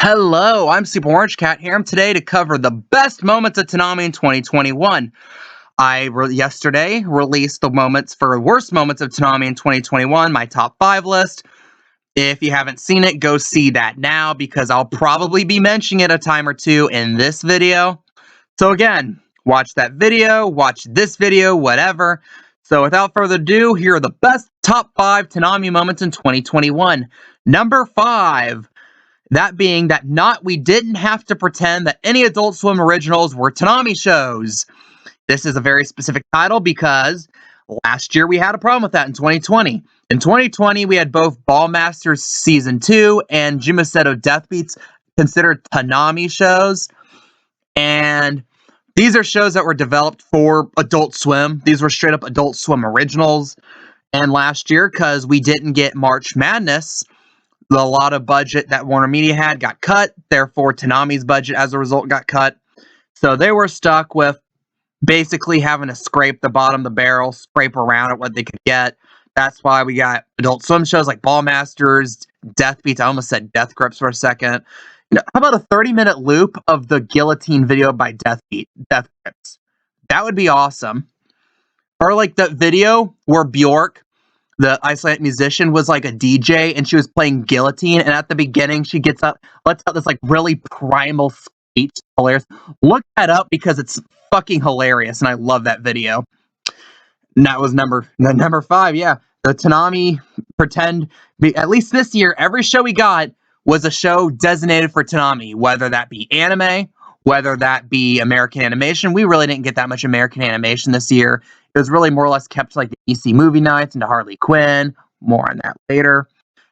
Hello, I'm Super Orange Cat here. I'm today to cover the best moments of Toonami in 2021. Yesterday released the moments for worst moments of Toonami in 2021, my top 5 list. If you haven't seen it, go see that now because I'll probably be mentioning it a time or two in this video. So again, watch that video, watch this video, whatever. So without further ado, here are the best top 5 Toonami moments in 2021. Number 5. That being that we didn't have to pretend that any Adult Swim originals were Toonami shows. This is a very specific title because last year we had a problem with that in 2020. In 2020, we had both Ballmasters Season 2 and Jumaseto Death Beats considered Toonami shows. And these are shows that were developed for Adult Swim. These were straight up Adult Swim originals. And last year, because we didn't get March Madness, a lot of budget that Warner Media had got cut. Therefore, Toonami's budget, as a result, got cut. So they were stuck with basically having to scrape the bottom of the barrel, scrape around at what they could get. That's why we got Adult Swim shows like Ballmasters, Death Beats. I almost said Death Grips for a second. How about a 30-minute loop of the Guillotine video by Death Grips? That would be awesome. Or like the video where Bjork, the Icelandic musician, was like a DJ and she was playing Guillotine, and at the beginning she lets out this like really primal screech. Hilarious. Look that up because it's fucking hilarious and I love that video. And that was number 5, yeah. The Toonami at least this year, every show we got was a show designated for Toonami, whether that be anime, whether that be American animation. We really didn't get that much American animation this year. It was really more or less kept to like the EC movie nights and to Harley Quinn. More on that later.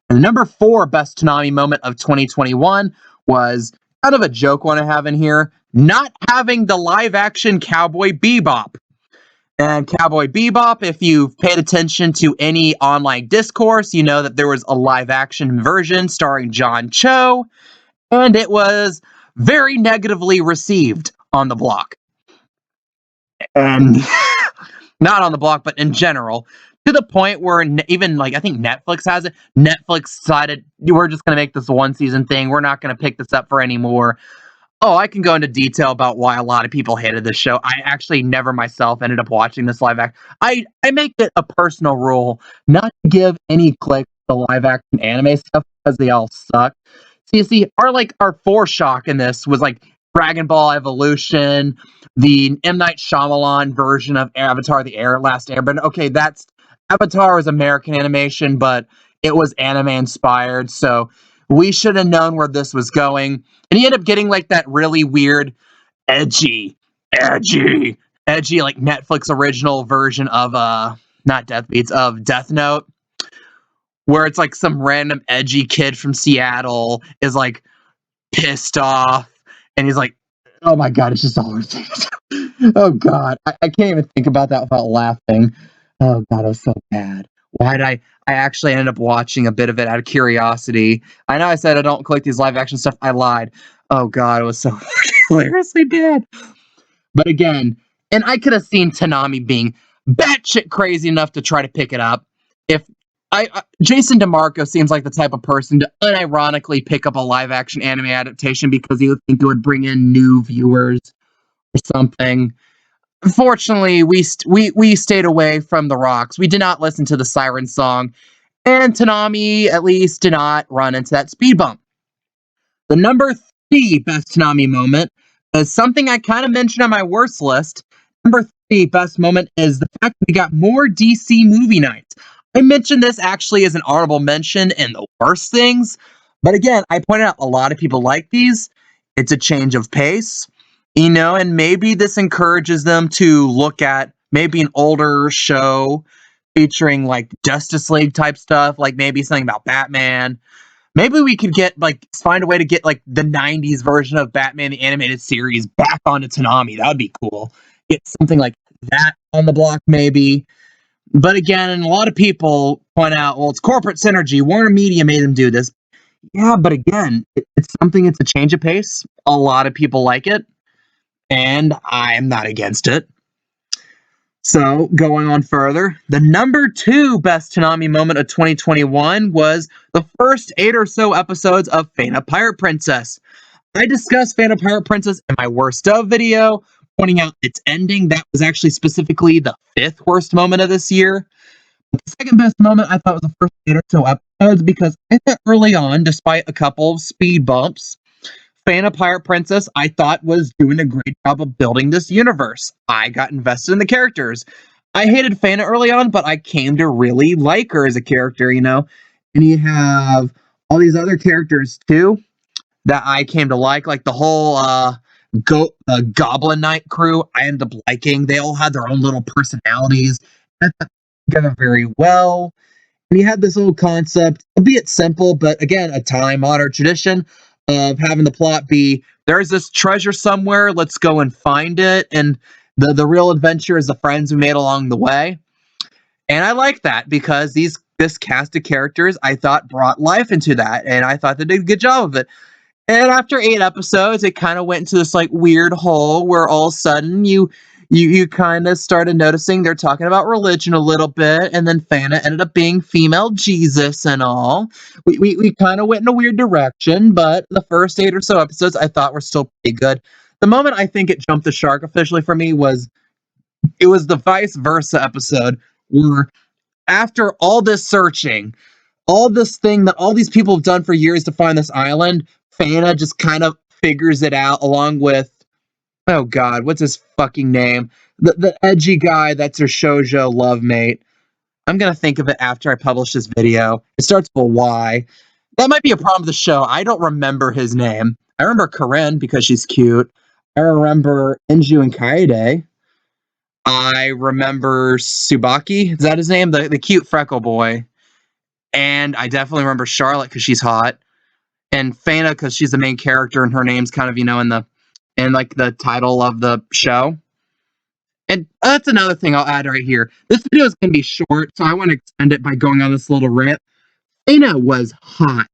And the number 4 best Toonami moment of 2021 was kind of a joke one I have in here, not having the live-action Cowboy Bebop. And Cowboy Bebop, if you've paid attention to any online discourse, you know that there was a live-action version starring John Cho, and it was very negatively received on the block. And not on the block, but in general, to the point where even like I think Netflix has it. Netflix decided we're just going to make this a one-season thing. We're not going to pick this up for anymore. Oh, I can go into detail about why a lot of people hated this show. I actually never myself ended up watching this live action. I make it a personal rule not to give any clicks to live action anime stuff because they all suck. So you see, our foreshock in this was like Dragon Ball Evolution, the M. Night Shyamalan version of Avatar: The Last Airbender. Okay, that's Avatar was American animation, but it was anime inspired, so we should have known where this was going. And he ended up getting like that really weird, edgy, like Netflix original version of not Death Beats, of Death Note, where it's like some random edgy kid from Seattle is like pissed off, and he's like, oh my god, it's just all over things. Oh god, I can't even think about that without laughing. Oh god, it was so bad. Why did I actually ended up watching a bit of it out of curiosity. I know I said I don't collect these live action stuff. I lied. Oh god, it was so hilariously bad. But again, and I could have seen Tanami being batshit crazy enough to try to pick it up. If Jason DeMarco seems like the type of person to unironically pick up a live action anime adaptation because he would think it would bring in new viewers or something. Unfortunately, we stayed away from the rocks. We did not listen to the Siren song, and Toonami at least did not run into that speed bump. The number 3 best Toonami moment is something I kind of mentioned on my worst list. Number 3 best moment is the fact that we got more DC movie nights. I mentioned this actually as an honorable mention in the worst things, but again, I pointed out a lot of people like these. It's a change of pace. And maybe this encourages them to look at maybe an older show featuring like Justice League type stuff, like maybe something about Batman. Maybe we could find a way to get like the 90s version of Batman the Animated Series back onto Toonami. That would be cool. Get something like that on the block maybe. But again, and a lot of people point out, well, it's corporate synergy. Warner Media made them do this. Yeah, but again, it's a change of pace. A lot of people like it. And I'm not against it. So, going on further, the number 2 best Toonami moment of 2021 was the first 8 or so episodes of Fana Pirate Princess. I discussed Fana Pirate Princess in my worst of video, pointing out its ending. That was actually specifically the 5th worst moment of this year. But the second best moment I thought was the first 8 or so episodes because I thought early on, despite a couple of speed bumps, Fana Pirate Princess, I thought was doing a great job of building this universe. I got invested in the characters. I hated Fana early on, but I came to really like her as a character, you know? And you have all these other characters too that I came to like the whole Goblin Knight crew. I ended up liking. They all had their own little personalities. I thought they together very well. And you had this whole concept, albeit simple, but again, a time-honored tradition of having the plot be there's this treasure somewhere, let's go and find it, and the real adventure is the friends we made along the way. And I like that because this cast of characters I thought brought life into that, and I thought they did a good job of it. And after 8 episodes, it kind of went into this like weird hole where all of a sudden you kind of started noticing they're talking about religion a little bit, and then Fana ended up being female Jesus and all. We kind of went in a weird direction, but the first 8 or so episodes I thought were still pretty good. The moment I think it jumped the shark officially for me was it was the vice versa episode where after all this searching, all this thing that all these people have done for years to find this island, Fana just kind of figures it out along with, oh god, what's his fucking name? The edgy guy that's her shoujo love mate. I'm gonna think of it after I publish this video. It starts with a Y. That might be a problem with the show. I don't remember his name. I remember Corinne because she's cute. I remember Inju and Kaede. I remember Subaki. Is that his name? The cute freckle boy. And I definitely remember Charlotte because she's hot. And Fana because she's the main character and her name's kind of, you know, in like the title of the show. And that's another thing I'll add right here. This video is going to be short, so I want to extend it by going on this little rant. Aina was hot.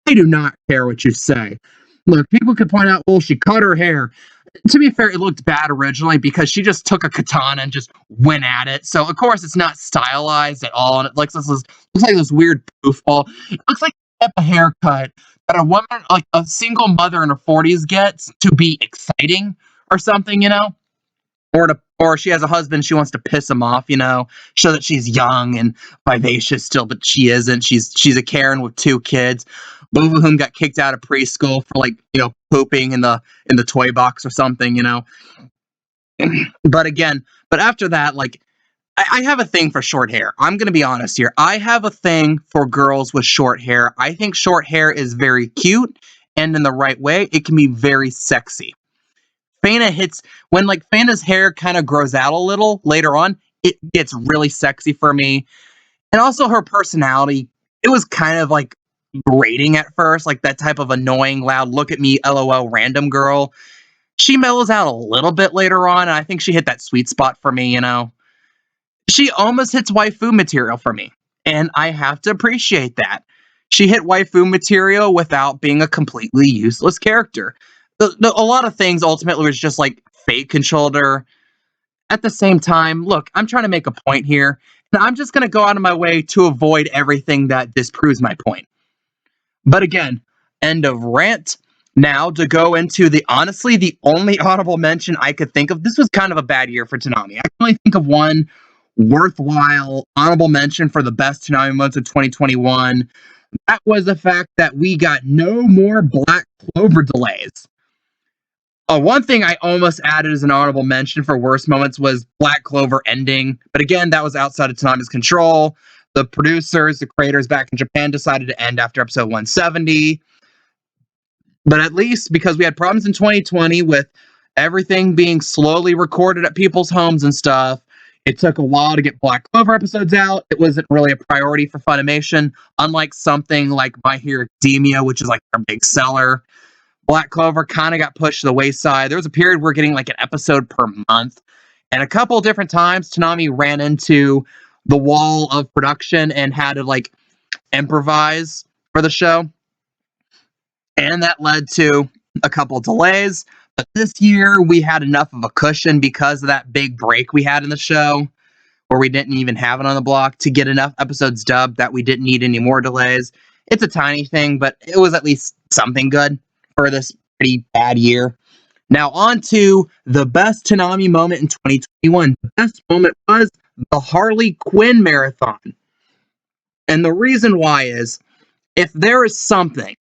I do not care what you say. Look, people could point out, well, she cut her hair. To be fair, it looked bad originally because she just took a katana and just went at it. So, of course, it's not stylized at all. And it looks like this weird poofball. It looks like a type of haircut that a woman, like a single mother in her 40s gets to be exciting or something, you know? Or she has a husband, she wants to piss him off, you know, show that she's young and vivacious still, but she isn't. She's a Karen with 2 kids, both of whom got kicked out of preschool for like, you know, pooping in the toy box or something, you know. But after that, like I have a thing for short hair. I'm gonna be honest here. I have a thing for girls with short hair. I think short hair is very cute, and in the right way, it can be very sexy. Fana hits when like Fana's hair kind of grows out a little later on, it gets really sexy for me. And also her personality, it was kind of like grating at first, like that type of annoying, loud, look at me, LOL, random girl. She mellows out a little bit later on, and I think she hit that sweet spot for me, you know. She almost hits waifu material for me, and I have to appreciate that. She hit waifu material without being a completely useless character. A lot of things ultimately was just like fate controlled her. At the same time, look, I'm trying to make a point here, and I'm just going to go out of my way to avoid everything that disproves my point. But again, end of rant. Now to go into honestly, the only honorable mention I could think of. This was kind of a bad year for Tanami. I can only think of one worthwhile honorable mention for the best Toonami moments of 2021. That was the fact that we got no more Black Clover delays. One thing I almost added as an honorable mention for worst moments was Black Clover ending, but again, that was outside of Toonami's control. The producers, the creators back in Japan decided to end after episode 170. But at least because we had problems in 2020 with everything being slowly recorded at people's homes and stuff, it took a while to get Black Clover episodes out. It wasn't really a priority for Funimation, unlike something like My Hero Academia, which is like our big seller. Black Clover kind of got pushed to the wayside. There was a period where we're getting like an episode per month. And a couple of different times, Toonami ran into the wall of production and had to like improvise for the show. And that led to a couple of delays. But this year, we had enough of a cushion because of that big break we had in the show. where we didn't even have it on the block to get enough episodes dubbed that we didn't need any more delays. It's a tiny thing, but it was at least something good for this pretty bad year. Now, on to the best Toonami moment in 2021. The best moment was the Harley Quinn marathon. And the reason why is, if there is something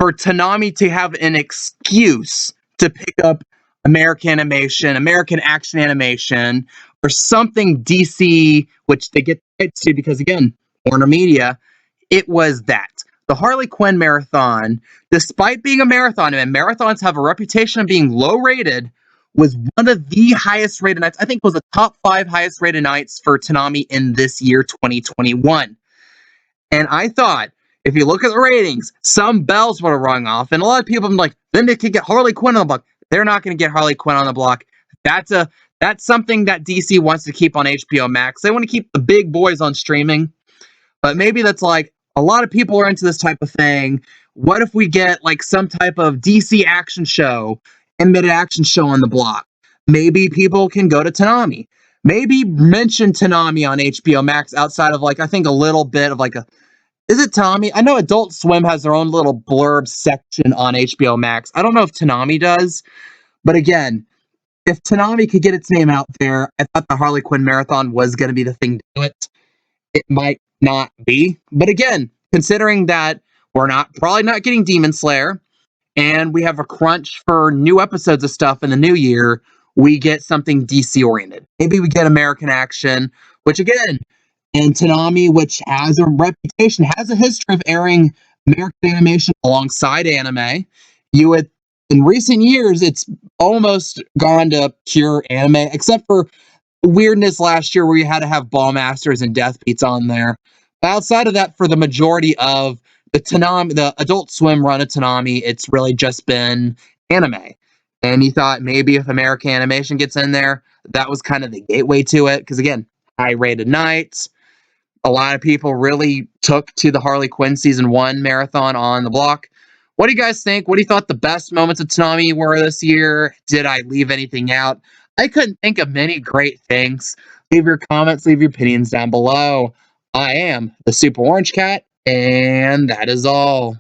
for Tanami to have an excuse to pick up American animation, American action animation, or something DC, which they get rights to because, again, Warner Media, it was that. The Harley Quinn marathon, despite being a marathon, and marathons have a reputation of being low rated, was one of the highest rated nights. I think it was the top 5 highest rated nights for Toonami in this year, 2021. And I thought, if you look at the ratings, some bells would have rung off. And a lot of people have been like, then they could get Harley Quinn on the block. They're not going to get Harley Quinn on the block. That's something that DC wants to keep on HBO Max. They want to keep the big boys on streaming. But maybe that's like, a lot of people are into this type of thing. What if we get like some type of DC action show, animated action show on the block? Maybe people can go to Toonami. Maybe mention Toonami on HBO Max outside of like, I think a little bit of like a, is it Toonami? I know Adult Swim has their own little blurb section on HBO Max. I don't know if Toonami does, but again, if Toonami could get its name out there, I thought the Harley Quinn marathon was going to be the thing to do it. It might not be, but again, considering that we're probably not getting Demon Slayer, and we have a crunch for new episodes of stuff in the new year, we get something DC oriented. Maybe we get American action, which again, and Tanami, which has a reputation, has a history of airing American animation alongside anime. In recent years, it's almost gone to pure anime, except for weirdness last year where you had to have Ball Masters and Death Beats on there. But outside of that, for the majority of the Adult Swim run of Toonami, it's really just been anime. And you thought maybe if American animation gets in there, that was kind of the gateway to it. Because again, high-rated nights. A lot of people really took to the Harley Quinn Season 1 marathon on the block. What do you guys think? What do you thought the best moments of Toonami were this year? Did I leave anything out? I couldn't think of many great things. Leave your comments, leave your opinions down below. I am the Super Orange Cat, and that is all.